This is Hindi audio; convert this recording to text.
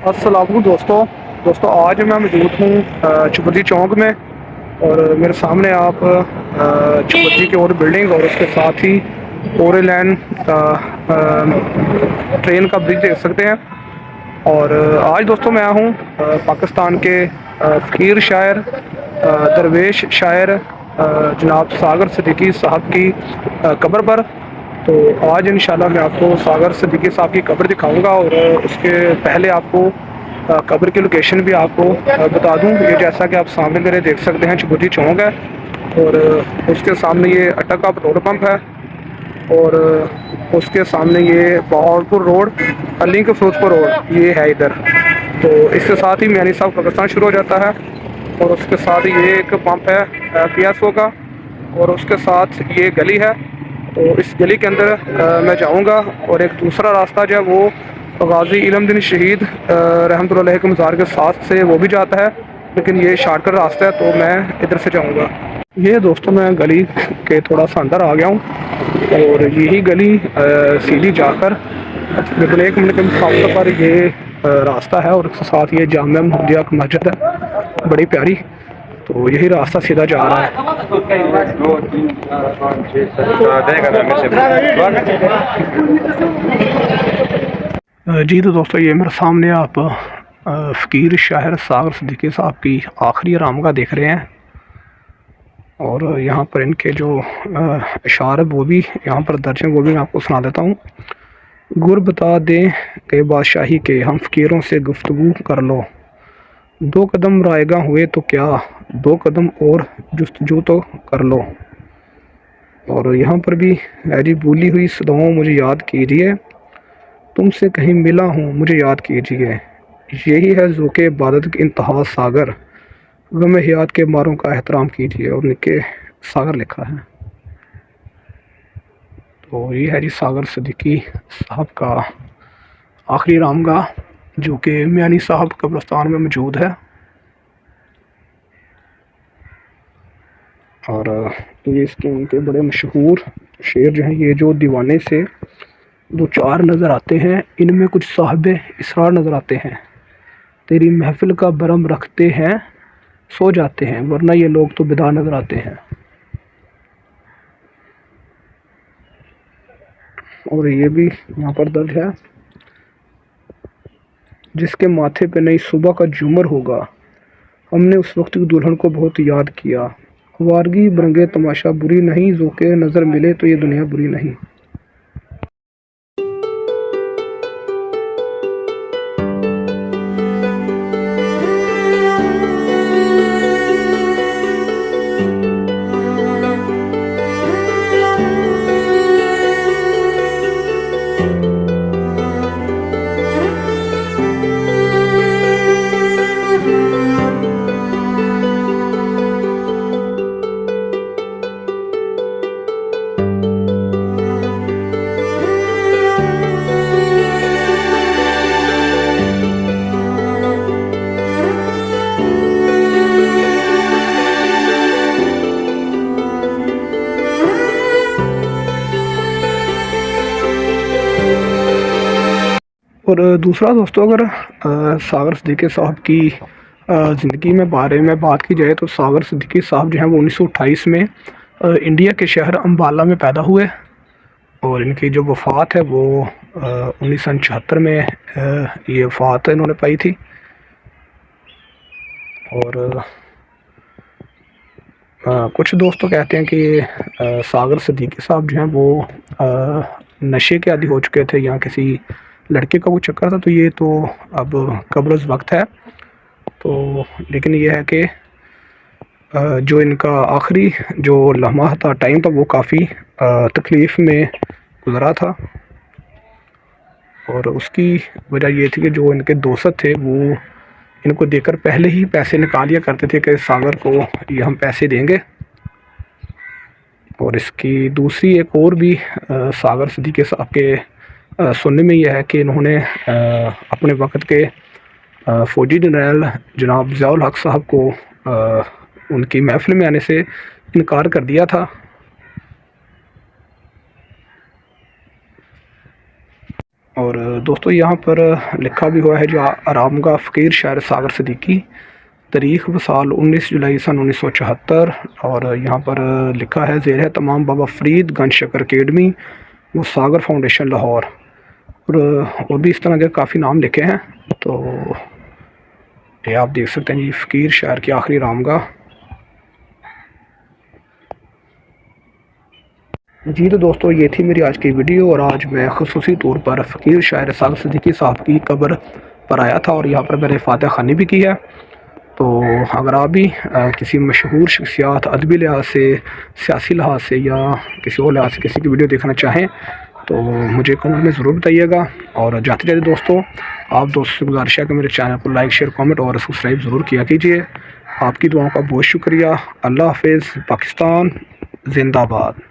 अस्सलाम दोस्तों आज मैं मौजूद हूँ चुपती चौक में। और मेरे सामने आप चुपती की और बिल्डिंग और उसके साथ ही ओरेलैन ट्रेन का ब्रिज देख सकते हैं। और आज दोस्तों मैं आया हूँ पाकिस्तान के फ़कीर शायर दरवेश शायर जनाब सागर सिद्दीकी साहब की कब्र पर। तो आज इंशाल्लाह मैं आपको सागर सिद्दीकी साहब की कब्र दिखाऊंगा और उसके पहले आपको कब्र की लोकेशन भी आपको बता दूं। ये जैसा कि आप सामने मेरे देख सकते हैं चुबुती चौक है और उसके सामने ये अटक का पेट्रोल पंप है और उसके सामने ये Bahawalpur road link Ferozepur road ये है इधर। तो इसके साथ ही मियानी साहब कब्रिस्तान शुरू हो जाता है और उसके साथ ही ये एक पंप है PSO का और उसके साथ ये गली है। तो इस गली के अंदर मैं जाऊंगा और एक दूसरा रास्ता जो है वो गाजी इलमदीन शहीद रहमतुल्लाह अलैह के मज़ार के साथ से वो भी जाता है, लेकिन ये शार्टकट रास्ता है तो मैं इधर से जाऊंगा। ये दोस्तों मैं गली के थोड़ा सा अंदर आ गया हूँ और यही गली सीधी जाकर तकरीबन 1 मिनट के मुकाबले पर ये रास्ता है और उसके साथ ये जामिया मुहम्मदिया की मस्जिद है बड़ी प्यारी। तो यही रास्ता सीधा जा रहा है। जी तो दोस्तों ये मेरे सामने आप फ़कीर शायर सागर सिद्दीकी साहब की आखिरी आरामगाह देख रहे हैं और यहाँ पर इनके जो अशार है वो भी यहाँ पर दर्ज हैं, वो भी मैं आपको सुना देता हूँ। गुर बता दें के बादशाही के हम फ़कीरों से गुफ्तगू कर लो, 2 कदम रायगा हुए तो क्या, 2 कदम और जुस्तजू तो कर लो। और यहाँ पर भी है जी, भूली हुई सदाओं मुझे याद कीजिए, तुमसे कहीं मिला हूँ मुझे याद कीजिए, यही है ज़ोक़े इबादत की इंतहा सागर, गम हयात के मारों का एहतराम कीजिए। और नीचे सागर लिखा है। तो ये है जी सागर सिद्दीकी साहब का आखिरी आरामगाह जो कि मियानी साहब कब्रिस्तान में मौजूद है। और ये इसके उनके बड़े मशहूर शेर जो हैं, ये जो दीवाने से 2-4 नज़र आते हैं, इनमें कुछ साहिब इसरार नज़र आते हैं, तेरी महफिल का बरम रखते हैं सो जाते हैं, वरना ये लोग तो बेदार नज़र आते हैं। और ये भी यहाँ पर दर्ज है, जिसके माथे पे नई सुबह का झूमर होगा, हमने उस वक्त की दुल्हन को बहुत याद किया, वारगी बरंगे तमाशा बुरी नहीं, ज़ोक़े नज़र मिले तो ये दुनिया बुरी नहीं। और दूसरा दोस्तों अगर सागर सिद्दीकी साहब की ज़िंदगी में बारे में बात की जाए तो सागर सिद्दीकी साहब जो हैं वो 1928 में इंडिया के शहर अम्बाला में पैदा हुए और इनकी जो वफ़ात है वो 1976 में ये वफ़ात इन्होंने पाई थी। और कुछ दोस्त तो कहते हैं कि सागर सिद्दीकी साहब जो हैं वो नशे के आदी हो चुके थे या किसी लड़के का वो चक्कर था, तो ये तो अब कब्र वक्त है। तो लेकिन ये है कि जो इनका आखिरी जो लम्हा था, टाइम था, वो काफ़ी तकलीफ़ में गुज़रा था और उसकी वजह ये थी कि जो इनके दोस्त थे वो इनको देकर पहले ही पैसे निकाल लिया करते थे कि सागर को ये हम पैसे देंगे। और इसकी दूसरी एक और भी सागर सिद्दीकी साहब के सुनने में यह है कि इन्होंने अपने वक्त के फ़ौजी जनरल जनाब ज़ियाउल हक़ साहब को उनकी महफ़िल में आने से इनकार कर दिया था। और दोस्तों यहाँ पर लिखा भी हुआ है जो आरामगाह फ़कीर शायर सागर सिद्दीकी, तारीख़ वसाल 19 जुलाई सन 1974। और यहाँ पर लिखा है ज़ेर है तमाम बाबा फ़रीद गंज शकर अकेडमी वो सागर फाउंडेशन लाहौर। और भी इस तरह के काफ़ी नाम लिखे हैं। तो ये आप देख सकते हैं जी, फ़कीर शायर की आखिरी आरामगाह जी। तो दोस्तों ये थी मेरी आज की वीडियो, और आज मैं ख़ुसूसी तौर पर फ़कीर शायर सागर सिद्दीकी साहब की कब्र पर आया था और यहाँ पर मैंने फ़ातिहा ख़वानी भी की है। तो अगर आप भी किसी मशहूर शख्सियत अदबी लिहाज से, सियासी लिहाज से या किसी और लिहाज से किसी की वीडियो देखना चाहें तो मुझे कमेंट में ज़रूर बताइएगा। और जाते जाते दोस्तों, आप दोस्तों से गुजारिश है कि मेरे चैनल को लाइक, शेयर, कमेंट और सब्सक्राइब ज़रूर किया कीजिए। आपकी दुआओं का बहुत शुक्रिया। अल्लाह हाफ़िज़। पाकिस्तान जिंदाबाद।